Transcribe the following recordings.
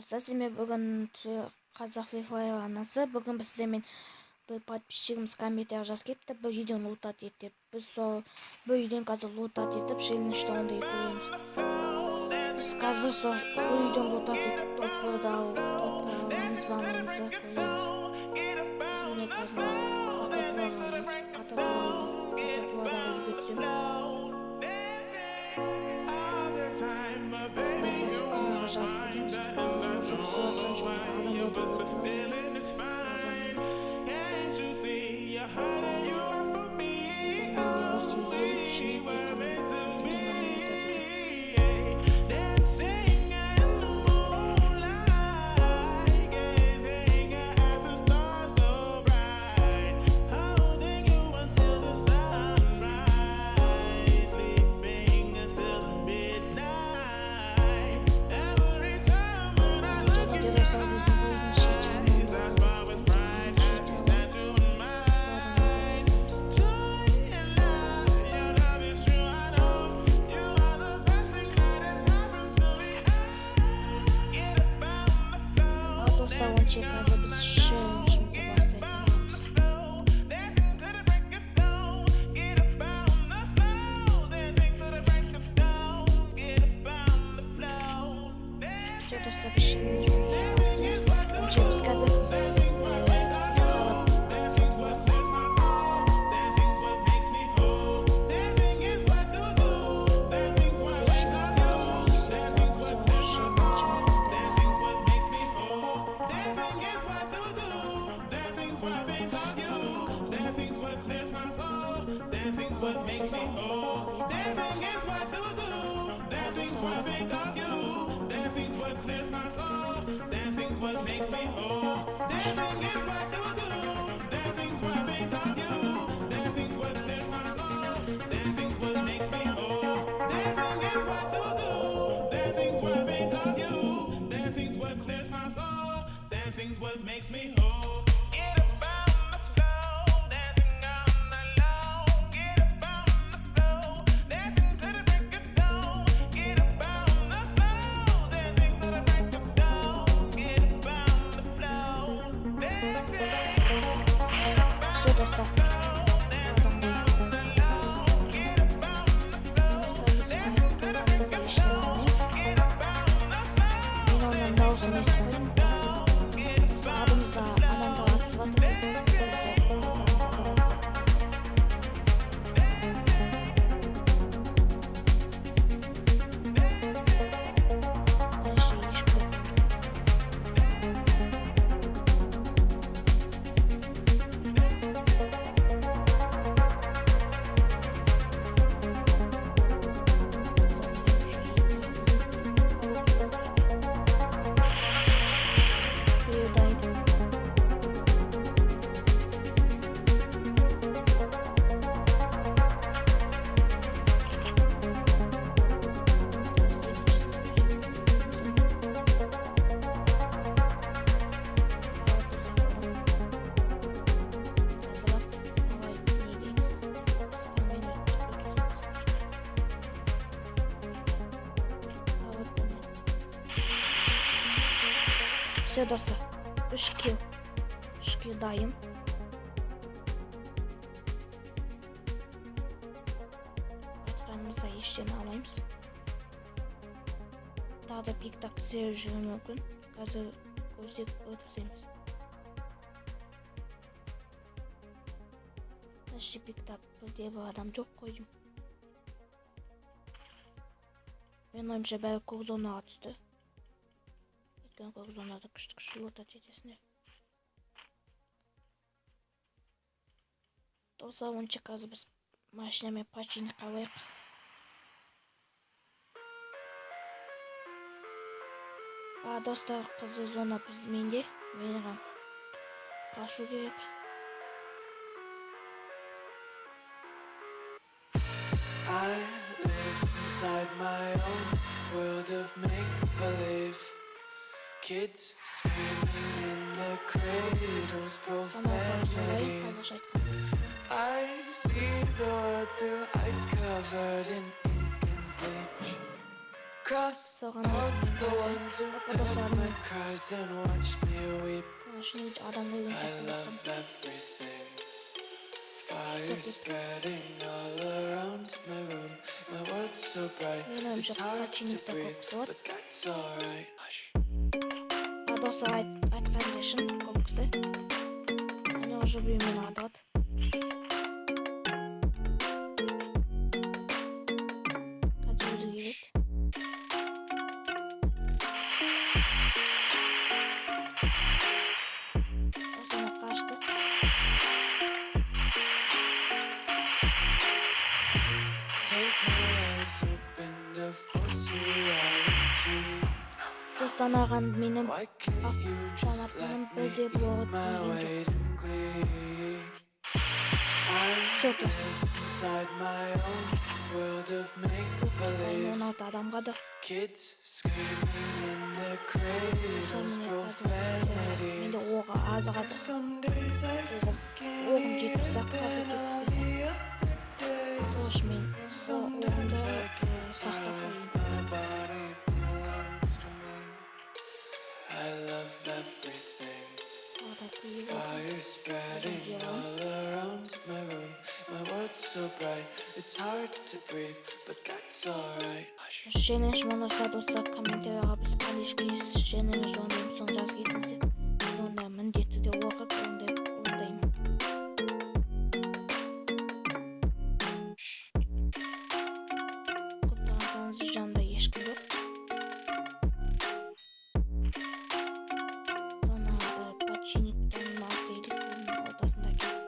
Достар, сізбен бүгін қазақ фрифайр арнасы. Бүгін біз сіздермен бір подписчигіміз комментарий жазып келіпті, бір үйден лутат етіп. Біз сол бір үйден қазір лутат етіп, челленджді ондай көреміз. Біз қазір сол бір үйден лутат етіп, топырамыз бармаймыз көреміз. Біз міне қазір катапурадағы үйге түсеміз. Жазып кетеміз. Мен уже түсіп жатқан жоқпын, адамдарды өлтіріп Dostlar, onu çekerse biz şimdi başlayalım. Все, достlar, biz şimdi başlayalım. Onu çekerse dostlar. Dostlar, biz işlemeyiz. Ben ondan daha olsun istiyorum. Adımıza anamda atıp Все, достар, 3 kill дайын. Айтқанымызда ештеңе алмаймыз. Тағы да пик-так сеу жүруі мүмкін. Қазір көздеп өтіпсеміз. Әші пик-так бірде бір адам жоқ қойдым. Мен ойымша бәрі көк зонаға түсті. Көк зонада күшті лутат етесіңдер. Достар, онша қазір біз машинамен починить қылайық. Достар, қызыл зона біз менде. Меніған қашу керек. I live inside my own world of make-believe. Kids screaming in the cradles, profanities. I see the world through ice covered in ink and bleach. Cross Soğan out the yapayım. ones who Bak heard dostlarım. my cries and watch me weep. Şunu hiç adam koygun I çaktım love bakalım. everything. Fire Soket. spreading all around my room. My world's so bright, Benim it's oyuncak hard to kaçınlıkta breathe, kokusu var. but that's alright. Hush. Dostlar aytkan yaşın kokusu. Hani oju büyümün adat. Kaç yüzü gibi. O sonra kaçtı. Take my eyes open to force reality. Dostan ağan benim Why can't you just aftanatının let me bir de eat bu my ağıt weight in glee? Çok dostlar. Inside my own world of make-believe. 16 adamға da. Kids screaming in the cradles, profanity. Менде оға азыға да. Some days I feel Оғым жетіп саққа да жетпесем. Сош мен оғымды сақта қойын. my body belongs to me. I love everything. Тағда күйі Fire spreading all around my room. My world's so bright, it's hard to breathe, but that's alright. Hush. Шенеш болса достар комментарияға біз қалешкі шенеш ондайым соң жаз кетіңіздер. Онда міндетті де оқып ондайым. Көптағаныңыз жанында ешкім жоқ. Сонағы подчинниктің масыйлық ортасында кеп.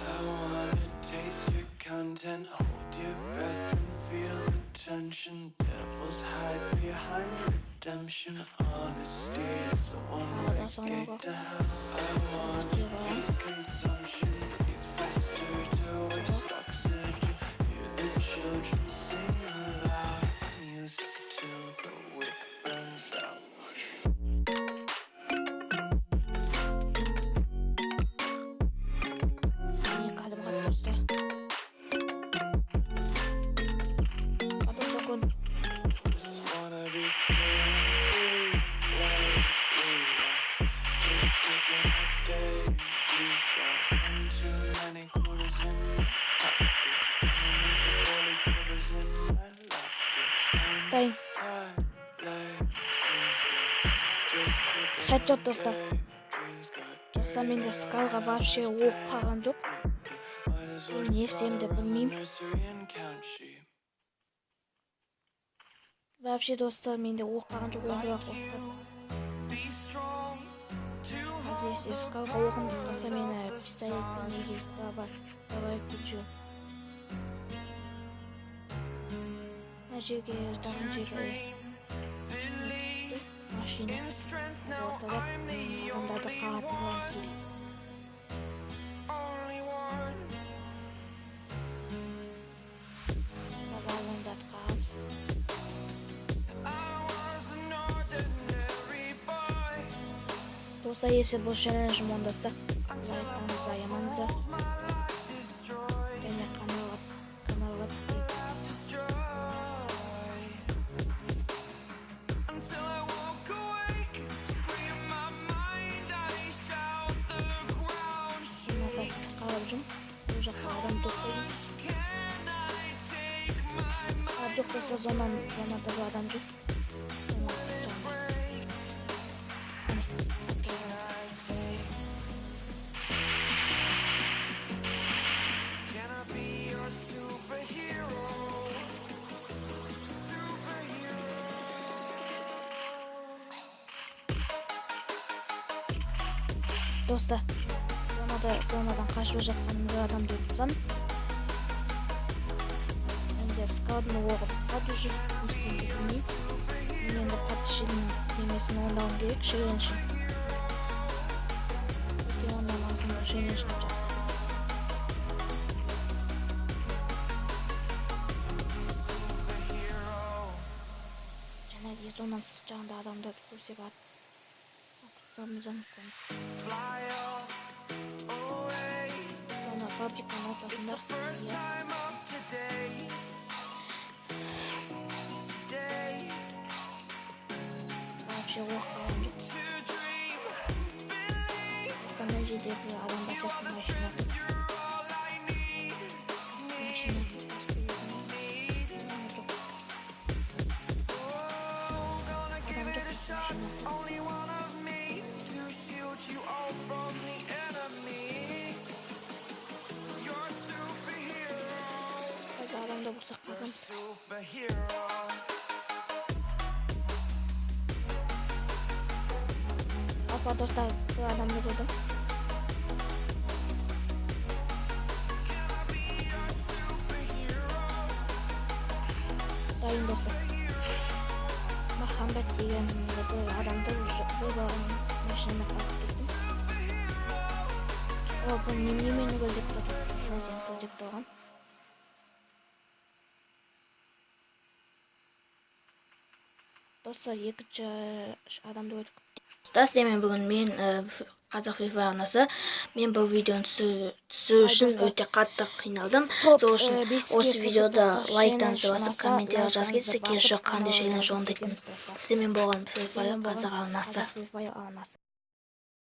I wanna taste your content, hold your breath and feel the tension. Devils hide behind redemption. Honesty is the one-way gate to hell. I wanna taste consumption, breathe faster to waste oxygen. Hear the children sing aloud. It's music till the wick burns out. Міне кәдімгі достар. Достар көн. Just wanna be free, like we are. Just taking our days, got one too many quarters in my pocket. Only quarters in my locker. Дайын. Headshot достар. Достар менде скалға вообще оқ қаған жоқ. Мен не істеймін деп білмеймін. Вообще достар менде оқ қаған жоқ. Ондайға қорқып. Қазір если скалға оғым қалса мені пистолетпен елейді. Давай күтші. Мына жерге ждаған жерге машина орталап адамдарды қағатын боламыз дейді. Балалондарды қағамыз. Достар, если бұл челленджім ондаса, лайктаңыздар, аямаңыздар. Және каналға тікеліп. Mesela kalabıcım. Bu жаққа адам жоқ қойдым. Жоқ болса зонада бір адам жүр. Достар, зонадан қашып жатқан бір адамды өткізем. Менде скаудын оғып қад уже не істеймін деп білмеймін. Мен енді подписчигім немесін орындауым керек, челленджін. Ертең орындамасам бұл челленджін жаттым. Жаңағы зонаның сырт жағында адамдарды көрсек атысамыз мүмкін. Зона фабриканың ортасында. вообще уақыт қалған жоқ. Қандай жерде бір адам басатын машина жоқ. Адам жоқ машина. Қазір адамда болсақ қалғанбыз. Апа достар, бір адамды көрдім. Дайын достар. Махамбет деген бір адамды бір машинамен қалып кеттім. Бұл немені көздеп тұрды? Нәрсені көздеп тұрған. Достар, екінші адамды көрдік. Сіздермен бүгін мен қазақ Free Fire арнасы. Мен бұл видеоны түсіру үшін өте қатты қиналдым. Сол үшін осы видеода лайктарыңызды басып, комментарий жазып кетсеңіздер, келесі жолы қандай челлендж орындайтынын. Сіздермен болған Free Fire қазақ арнасы.